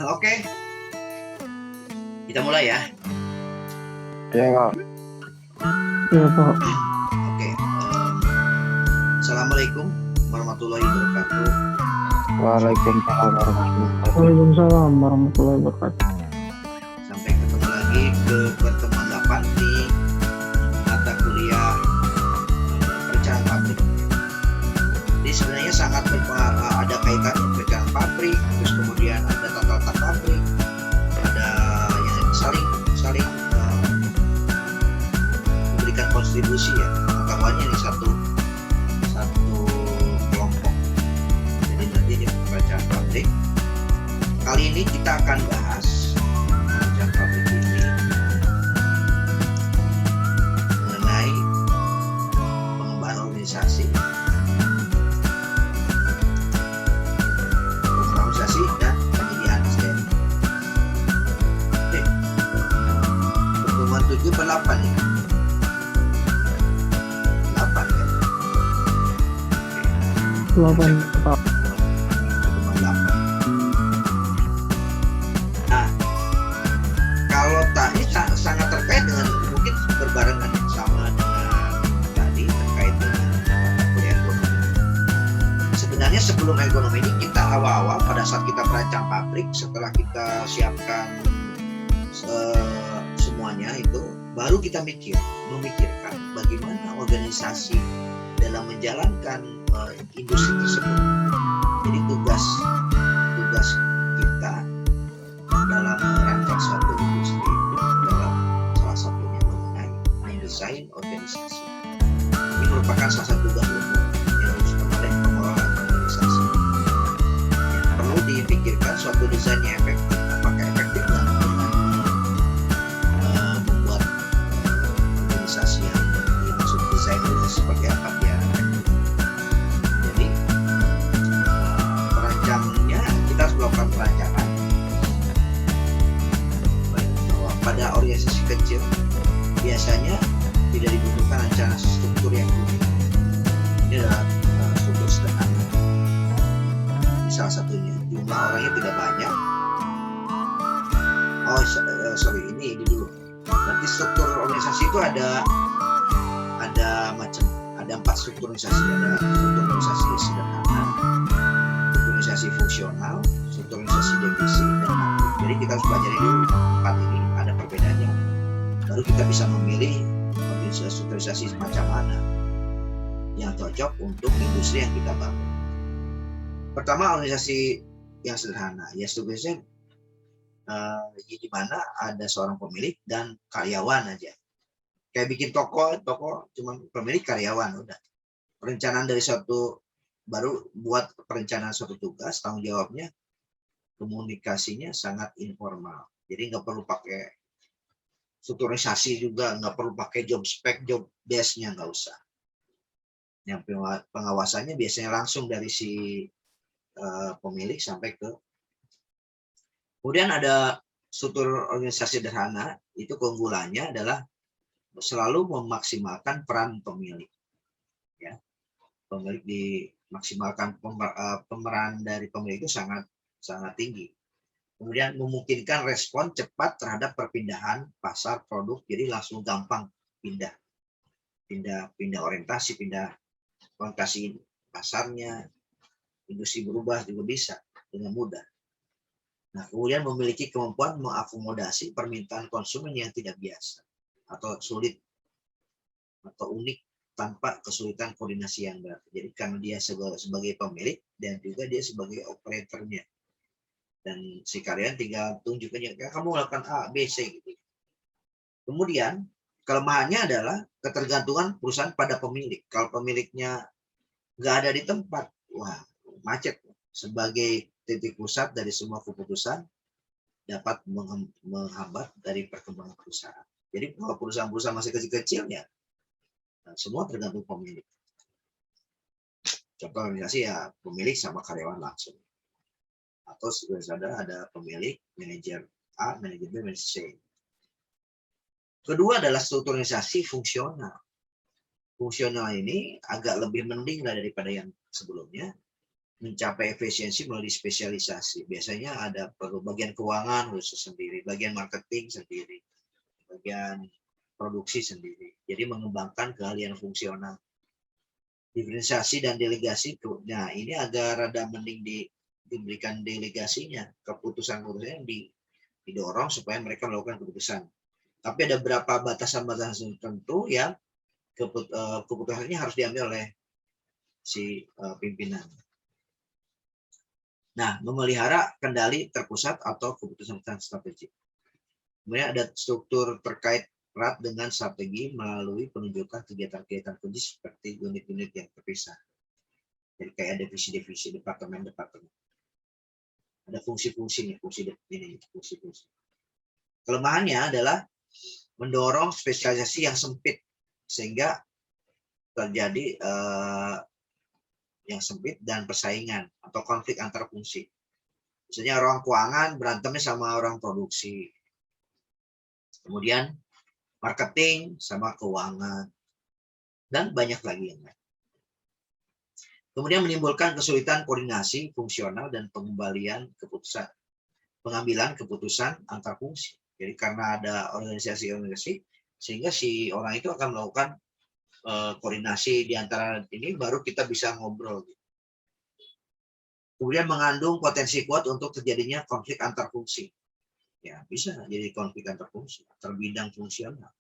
Oke, kita mulai ya. Ya, Kak. Ya, Pak. Oke, Assalamualaikum warahmatullahi wabarakatuh. Waalaikumsalam warahmatullahi wabarakatuh. Waalaikumsalam warahmatullahi wabarakatuh. Sampai ketemu lagi ke pertemuan 8 di mata kuliah perencanaan pabrik. Jadi sebenarnya sangat ada kaitannya perencanaan pabrik, terus kemudian ada tata letak pabrik, ada yang saling memberikan kontribusi ya pengetahuannya di satu kelompok. Jadi nanti di perencanaan pabrik kali ini kita akan bahas perencanaan pabrik ini mengenai pengembangan organisasi dan penyediaan SDM. Oke, pertemuan 7 per 8 ya. 8 ya. 8, Pak. Pertemuan 8. Nah, kalau tadi sangat terkait dengan mungkin berbarengan sama dengan tadi terkait dengan mata kuliah ekonomi. Sebenarnya sebelum ekonomi ini kita awal-awal pada saat kita merancang pabrik, setelah kita siapkan semuanya itu, baru kita memikirkan bagaimana organisasi dalam menjalankan industri tersebut. Jadi tugas kita dalam merancang suatu industri itu adalah salah satunya mengenai mendesain organisasi. Ini merupakan salah satu tugas umum yang harus oleh pengelolaan organisasi. Yang perlu dipikirkan suatu desainnya efektif. Apakah efektif dengan membuat organisasi yang dimaksud desain itu seperti apa dia efektif. Jadi perancangnya kita harus melakukan perancangan bahwa pada organisasi kecil biasanya tidak dibutuhkan rencana struktur yang rumit. Ini adalah struktur sederhana. Salah satunya jumlah orangnya tidak banyak. Ini dulu. Berarti struktur organisasi itu ada 4 struktur organisasi. Ada struktur organisasi sederhana, struktur organisasi fungsional, struktur organisasi divisi, dan aktif. Jadi kita harus pelajari dulu 4 ini, ada perbedaannya. Baru kita bisa memilih organisasi semacam mana yang cocok untuk industri yang kita bangun. Pertama, organisasi yang sederhana, ya strukturnya di mana ada seorang pemilik dan karyawan aja. Kayak bikin toko cuma pemilik karyawan udah. Perencanaan dari baru buat perencanaan suatu tugas, tanggung jawabnya, komunikasinya sangat informal. Jadi nggak perlu pakai strukturisasi juga, nggak perlu pakai job spec, job desk-nya nggak usah. Yang pengawasannya biasanya langsung dari si pemilik sampai ke. Kemudian ada struktur organisasi sederhana, itu keunggulannya adalah selalu memaksimalkan peran pemilik. Ya, pemilik dimaksimalkan, pemeran dari pemilik itu sangat tinggi. Kemudian memungkinkan respon cepat terhadap perpindahan pasar produk, jadi langsung gampang pindah orientasi, pindah orientasi pasarnya, industri berubah juga bisa dengan mudah. Nah, kemudian memiliki kemampuan mengakomodasi permintaan konsumen yang tidak biasa atau sulit atau unik tanpa kesulitan koordinasi yang berat. Jadi karena dia sebagai pemilik dan juga dia sebagai operatornya. Dan si karyawan tinggal tunjukkan, kamu melakukan A, B, C gitu. Kemudian kelemahannya adalah ketergantungan perusahaan pada pemilik. Kalau pemiliknya nggak ada di tempat, wah macet. Sebagai titik pusat dari semua keputusan dapat menghambat dari perkembangan perusahaan. Jadi kalau perusahaan-perusahaan masih kecil-kecil ya semua tergantung pemilik. Contoh organisasi ya pemilik sama karyawan langsung. Atau sebenarnya ada pemilik, manajer A, manajer B, manajer C. Kedua adalah struktur organisasi fungsional. Fungsional ini agak lebih mending daripada yang sebelumnya. mencapai efisiensi melalui spesialisasi. Biasanya ada perlu bagian keuangan khusus sendiri, bagian marketing sendiri, bagian produksi sendiri. Jadi mengembangkan keahlian fungsional. Diferensiasi dan delegasi, nah ini agak rada mending diberikan delegasinya, keputusan-keputusan yang didorong supaya mereka melakukan keputusan. Tapi ada beberapa batasan-batasan tertentu yang keputusannya harus diambil oleh si pimpinan. Nah, memelihara kendali terpusat atau keputusan strategik. Kemudian ada struktur terkait erat dengan strategi melalui penunjukan kegiatan-kegiatan kunci seperti unit-unit yang terpisah. Jadi kayak divisi-divisi, departemen-departemen. Ada fungsi-fungsinya, fungsi-fungsi. Kelemahannya adalah mendorong spesialisasi yang sempit sehingga terjadi yang sempit dan persaingan atau konflik antar fungsi. Misalnya orang keuangan berantemnya sama orang produksi. Kemudian marketing sama keuangan. Dan banyak lagi yang lain. Kemudian menimbulkan kesulitan koordinasi fungsional dan pengambilan keputusan antar fungsi. Jadi karena ada organisasi sehingga si orang itu akan melakukan koordinasi di antara ini, baru kita bisa ngobrol. Kemudian mengandung potensi kuat untuk terjadinya konflik antar fungsi. Ya, bisa jadi konflik antar fungsi, antar bidang fungsional.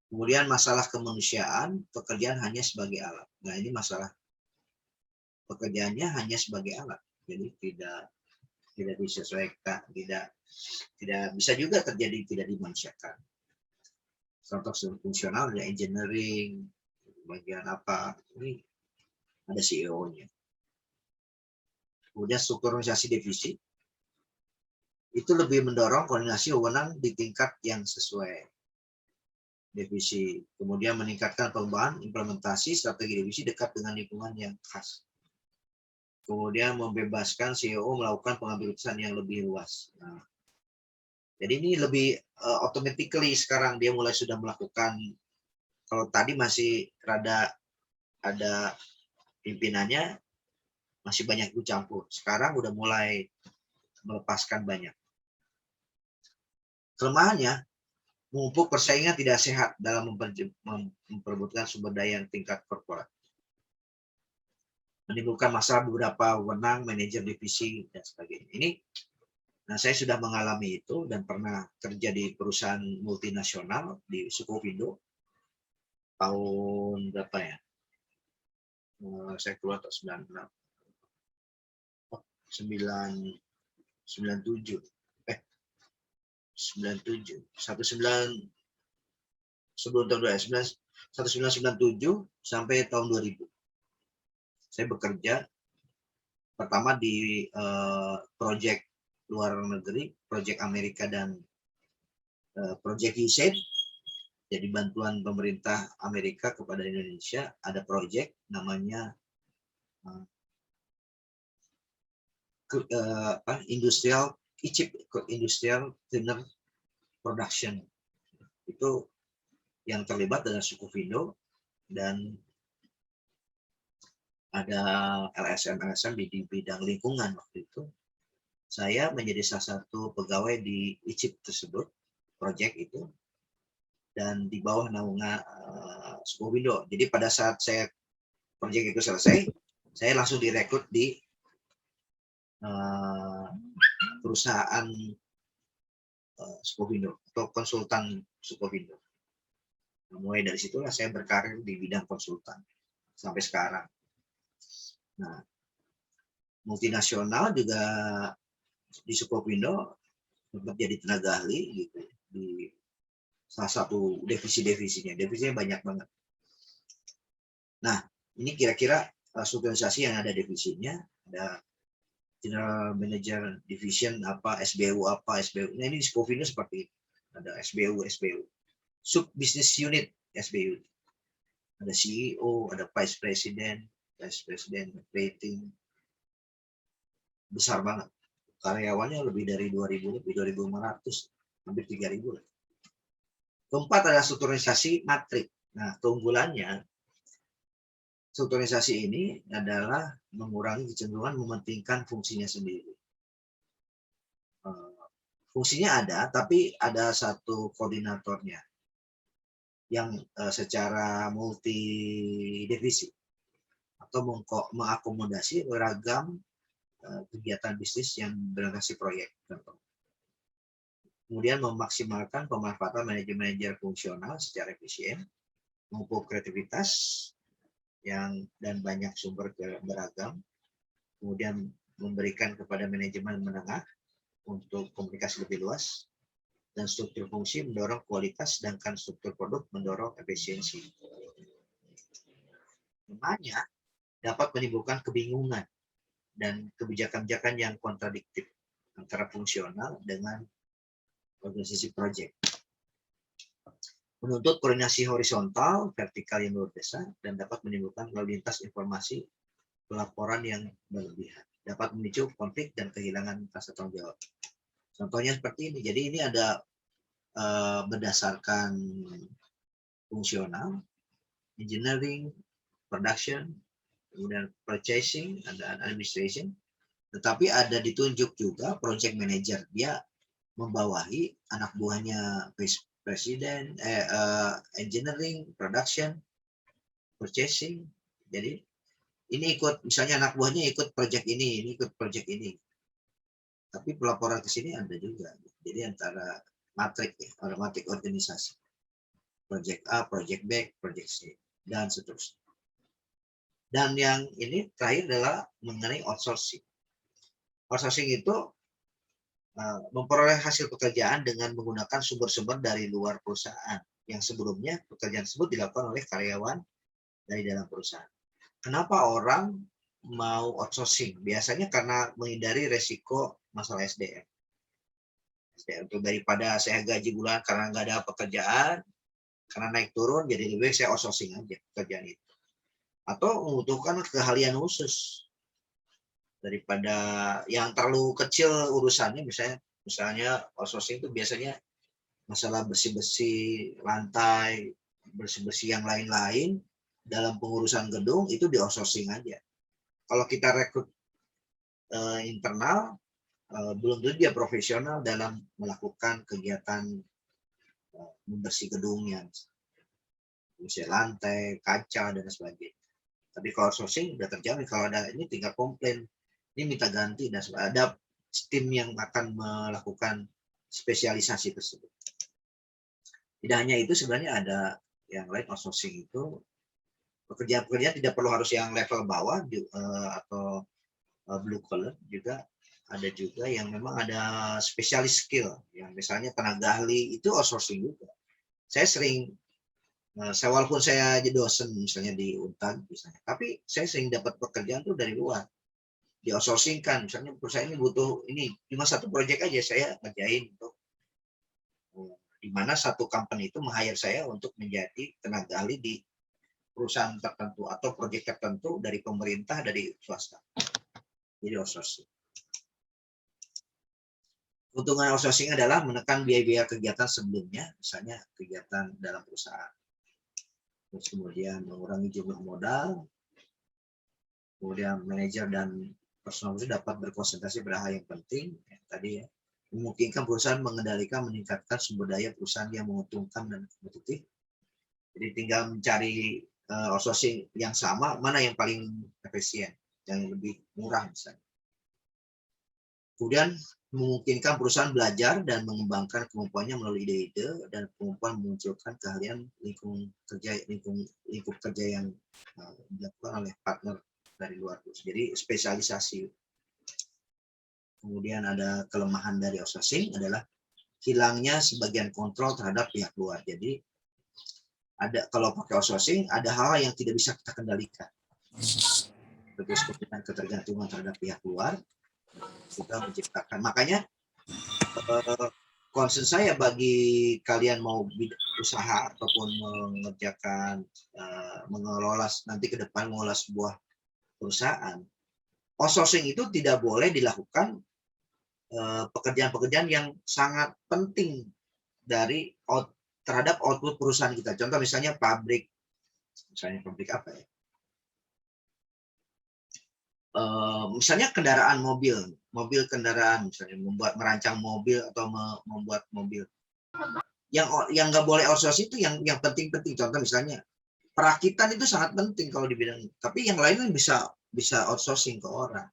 Kemudian masalah kemanusiaan, pekerjaan hanya sebagai alat. Nah, ini masalah pekerjaannya hanya sebagai alat. Jadi tidak disesuaikan, tidak bisa juga terjadi tidak dimanusiakan. Contoh fungsional ada engineering, bagian apa, ini ada CEO-nya. Kemudian struktur organisasi divisi itu lebih mendorong koordinasi wewenang di tingkat yang sesuai divisi. Kemudian meningkatkan pengembangan implementasi strategi divisi dekat dengan lingkungan yang khas. Kemudian membebaskan CEO melakukan pengambilan keputusan yang lebih luas. Nah, jadi ini lebih automatically sekarang dia mulai sudah melakukan. Kalau tadi masih rada ada pimpinannya, masih banyak ikut campur. Sekarang udah mulai melepaskan banyak. Kelemahannya, memupuk persaingan tidak sehat dalam memperebutkan sumber daya yang tingkat korporat. Menimbulkan masalah beberapa wewenang, manajer divisi, dan sebagainya. Nah, saya sudah mengalami itu dan pernah kerja di perusahaan multinasional di Sukovindo tahun berapa ya? Saya keluar tahun 97. 97 sebelum tahun 1997 sampai tahun 2000. Saya bekerja pertama di proyek luar negeri, proyek Amerika dan proyek USAID. Jadi bantuan pemerintah Amerika kepada Indonesia, ada proyek namanya industrial cleaner production. Itu yang terlibat dengan Sukovindo dan ada LSM di bidang lingkungan waktu itu. Saya menjadi salah satu pegawai di ICIP tersebut, proyek itu, dan di bawah naungan Sukovindo. Jadi pada saat saya proyek itu selesai, saya langsung direkrut di perusahaan Sukovindo atau konsultan Sukovindo. Nah, mulai dari situlah saya berkarir di bidang konsultan sampai sekarang. Nah, multinasional juga di Sukovindo menjadi tenaga ahli gitu di salah satu divisinya banyak banget. Nah, ini kira-kira strukturisasi yang ada divisinya, ada General Manager Division apa, SBU. Nah, ini di Sukovindo seperti itu. Ada SBU. Sub Business Unit SBU. Ada CEO, ada Vice President, rating. Besar banget. Karyawannya lebih dari 2.000, lebih 2.500, hampir 3.000. Keempat adalah strukturisasi matrik. Nah, keunggulannya strukturalisasi ini adalah mengurangi kecenderungan mementingkan fungsinya sendiri. Fungsinya ada, tapi ada satu koordinatornya yang secara multi divisi atau mengakomodasi beragam kegiatan bisnis yang berorientasi proyek. Kemudian memaksimalkan pemanfaatan manajer-manajer fungsional secara efisien, memupuk kreativitas dan banyak sumber beragam, kemudian memberikan kepada manajemen menengah untuk komunikasi lebih luas, dan struktur fungsi mendorong kualitas, sedangkan struktur produk mendorong efisiensi. Namanya dapat menimbulkan kebingungan dan kebijakan-kebijakan yang kontradiktif antara fungsional dengan organisasi proyek. Menuntut koordinasi horizontal, vertikal yang luar biasa, dan dapat menimbulkan lalu lintas informasi pelaporan yang berlebihan. Dapat memicu konflik dan kehilangan rasa tanggung jawab. Contohnya seperti ini. Jadi ini ada berdasarkan fungsional, engineering, production, kemudian purchasing, ada administration. Tetapi ada ditunjuk juga project manager. Dia membawahi anak buahnya presiden, engineering, production, purchasing. Jadi ini ikut, misalnya anak buahnya ikut project ini ikut project ini. Tapi pelaporan ke sini ada juga. Jadi antara matrik organisasi. Project A, project B, project C, dan seterusnya. Dan yang ini terakhir adalah mengenai outsourcing. Outsourcing itu memperoleh hasil pekerjaan dengan menggunakan sumber-sumber dari luar perusahaan yang sebelumnya pekerjaan tersebut dilakukan oleh karyawan dari dalam perusahaan. Kenapa orang mau outsourcing? Biasanya karena menghindari resiko masalah SDM. Untuk daripada saya gaji bulan karena nggak ada pekerjaan, karena naik turun, jadi lebih baik saya outsourcing aja pekerjaan itu. Atau membutuhkan keahlian khusus. Daripada yang terlalu kecil urusannya, misalnya outsourcing itu biasanya masalah bersih-bersih lantai, bersih-bersih yang lain-lain dalam pengurusan gedung itu di outsourcing aja. Kalau kita rekrut internal, belum tentu dia profesional dalam melakukan kegiatan membersih gedungnya, bersih lantai, kaca, dan sebagainya. Tapi kalau outsourcing udah terjamin, kalau ada ini tinggal komplain, ini minta ganti, dan ada tim yang akan melakukan spesialisasi tersebut. Tidak hanya itu, sebenarnya ada yang lain. Outsourcing itu pekerjaan-pekerjaan tidak perlu harus yang level bawah atau blue collar, juga ada juga yang memang ada spesialis skill, yang misalnya tenaga ahli itu outsourcing juga. Walaupun saya jadi dosen misalnya di Unpad misalnya, tapi saya sering dapat pekerjaan tuh dari luar, di outsourcing-kan. Misalnya perusahaan ini butuh ini, cuma satu proyek aja saya ngerjain, untuk di mana satu company itu meng-hire saya untuk menjadi tenaga ahli di perusahaan tertentu atau proyek tertentu dari pemerintah, dari swasta. Jadi outsourcing. Keuntungan outsourcing adalah menekan biaya-biaya kegiatan sebelumnya, misalnya kegiatan dalam perusahaan. Terus kemudian mengurangi jumlah modal, kemudian manajer dan personal itu dapat berkonsentrasi pada hal yang penting, tadi ya, memungkinkan perusahaan mengendalikan, meningkatkan sumber daya perusahaan yang menguntungkan dan kompetitif. Jadi tinggal mencari outsourcing yang sama, mana yang paling efisien, yang lebih murah misalnya. Kemudian memungkinkan perusahaan belajar dan mengembangkan kemampuannya melalui ide-ide dan kemampuan memunculkan keahlian lingkup kerja yang dilakukan oleh partner dari luar. Jadi spesialisasi. Kemudian ada kelemahan dari outsourcing adalah hilangnya sebagian kontrol terhadap pihak luar. Jadi kalau pakai outsourcing ada hal yang tidak bisa kita kendalikan. Terus kemudian ketergantungan terhadap pihak luar kita menciptakan. Makanya concern saya bagi kalian mau usaha ataupun mengelola nanti ke depan mengelola sebuah perusahaan, outsourcing itu tidak boleh dilakukan pekerjaan-pekerjaan yang sangat penting terhadap output perusahaan kita. Contoh misalnya pabrik apa ya? misalnya kendaraan mobil kendaraan, misalnya merancang mobil atau membuat mobil. Yang nggak boleh outsourcing itu yang penting-penting. Contoh misalnya perakitan itu sangat penting kalau di bidang, tapi yang lainnya bisa outsourcing ke orang.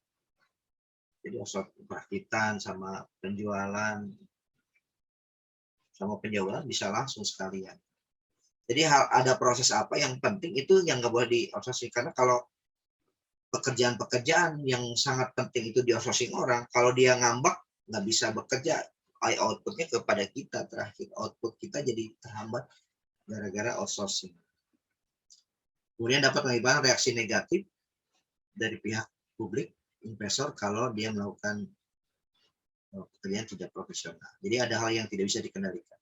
Jadi perakitan sama penjualan bisa langsung sekalian. Jadi ada proses apa yang penting itu yang nggak boleh di outsourcing, karena kalau pekerjaan-pekerjaan yang sangat penting itu di outsourcing orang, kalau dia ngambek nggak bisa bekerja, outputnya kepada kita, terakhir output kita jadi terhambat gara-gara outsourcing. Kemudian dapat mengakibatkan reaksi negatif dari pihak publik, investor, kalau dia melakukan pekerjaan tidak profesional. Jadi ada hal yang tidak bisa dikendalikan.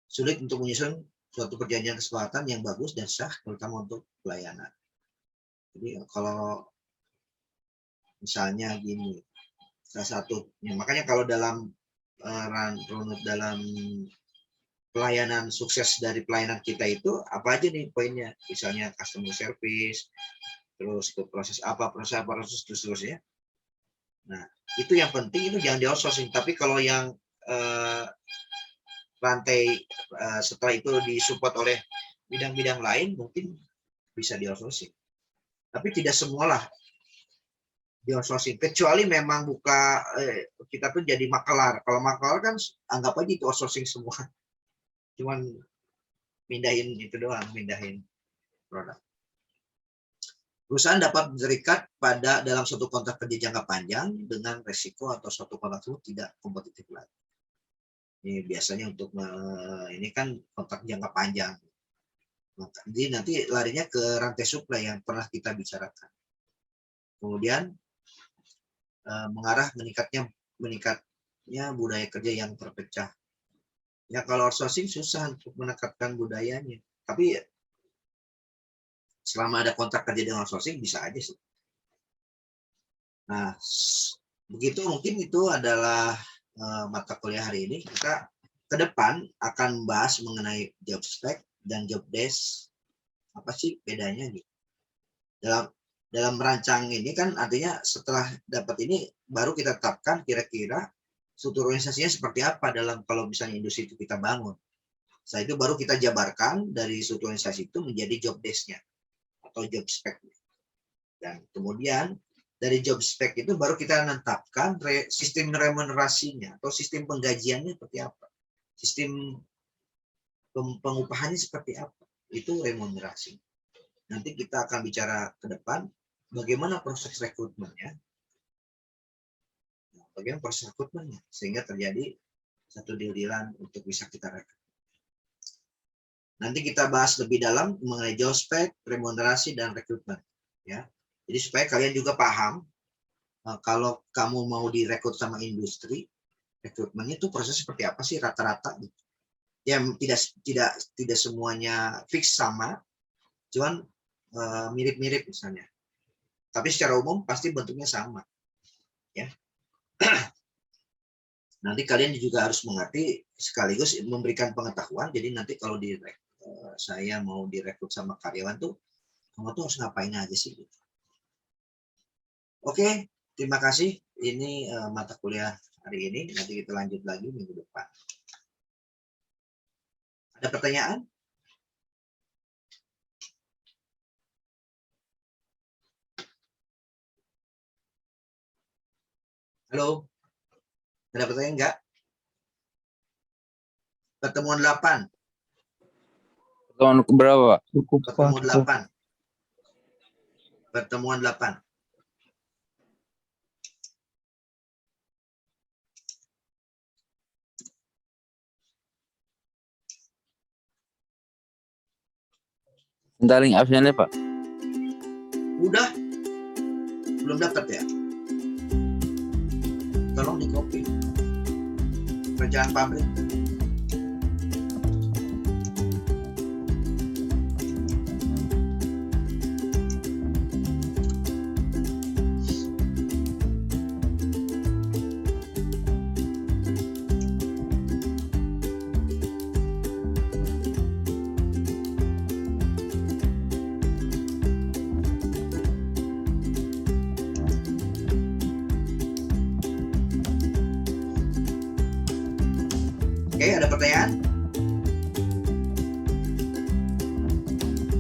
Sulit untuk menyusun suatu perjanjian kesepakatan yang bagus dan sah, terutama untuk pelayanan. Jadi kalau misalnya gini, salah satu, makanya kalau dalam dalam pelayanan sukses dari pelayanan kita itu apa aja nih poinnya, misalnya customer service, terus ke proses terus-terusnya. Nah, itu yang penting, itu jangan di outsourcing. Tapi kalau yang rantai setelah itu disupport oleh bidang-bidang lain, mungkin bisa di outsourcing. Tapi tidak semualah di outsourcing, kecuali memang kita tuh jadi makelar. Kalau makelar kan anggap aja itu outsourcing semua. Cuman mindahin itu doang, mindahin produk. Perusahaan dapat terikat dalam suatu kontrak kerja jangka panjang dengan resiko atau suatu kontrak itu tidak kompetitif lagi. Ini biasanya untuk ini kan kontrak jangka panjang. Jadi nanti larinya ke rantai supply yang pernah kita bicarakan. Kemudian mengarah meningkatnya budaya kerja yang terpecah. Ya kalau outsourcing susah untuk meningkatkan budayanya. Tapi selama ada kontrak kerja dengan outsourcing bisa aja sih. Nah, begitu mungkin itu adalah mata kuliah hari ini. Kita ke depan akan membahas mengenai job spec dan job desk. Apa sih bedanya gitu? Dalam merancang ini kan artinya setelah dapat ini baru kita tetapkan kira-kira struktur organisasinya seperti apa kalau misalnya industri itu kita bangun. Setelah itu baru kita jabarkan dari struktur organisasi itu menjadi job desk-nya atau job spec. Dan kemudian dari job spec itu baru kita menetapkan sistem remunerasinya atau sistem penggajiannya seperti apa. Sistem pengupahannya seperti apa. Itu remunerasi. Nanti kita akan bicara ke depan bagaimana proses rekrutmennya. Bagaimana proses rekrutmennya sehingga terjadi satu deal-dealan untuk bisa kita rekrut. Nanti kita bahas lebih dalam mengenai job spec, remunerasi, dan rekrutmen. Ya. Jadi supaya kalian juga paham kalau kamu mau direkrut sama industri, rekrutmennya itu proses seperti apa sih rata-rata gitu. Ya tidak semuanya fix sama, cuman mirip-mirip misalnya. Tapi secara umum pasti bentuknya sama. Ya. Nanti kalian juga harus mengerti sekaligus memberikan pengetahuan. Jadi nanti kalau saya mau direkrut sama karyawan tuh, kamu tuh harus ngapain aja sih? Oke, terima kasih. Ini mata kuliah hari ini. Nanti kita lanjut lagi minggu depan. Ada pertanyaan? Halo? Ada pertanyaan enggak? Pertemuan 8. Pertemuan berapa, Pak? Cukup, Pertemuan Pak. 8. Pertemuan 8. Minta link absennya, Pak. Udah? Belum dapat ya? Tolong di copy. Kerjaan pabrik. Oke, ada pertanyaan?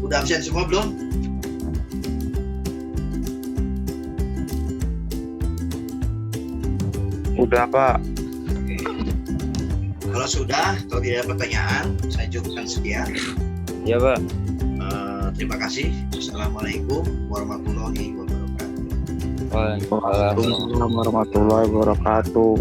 Udah absen semua belum? Udah Pak. Oke. Kalau sudah atau tidak ada pertanyaan, saya cukupkan sekian. Iya Pak. Terima kasih. Assalamualaikum warahmatullahi wabarakatuh. Waalaikumsalam. Waalaikumsalam warahmatullahi wabarakatuh.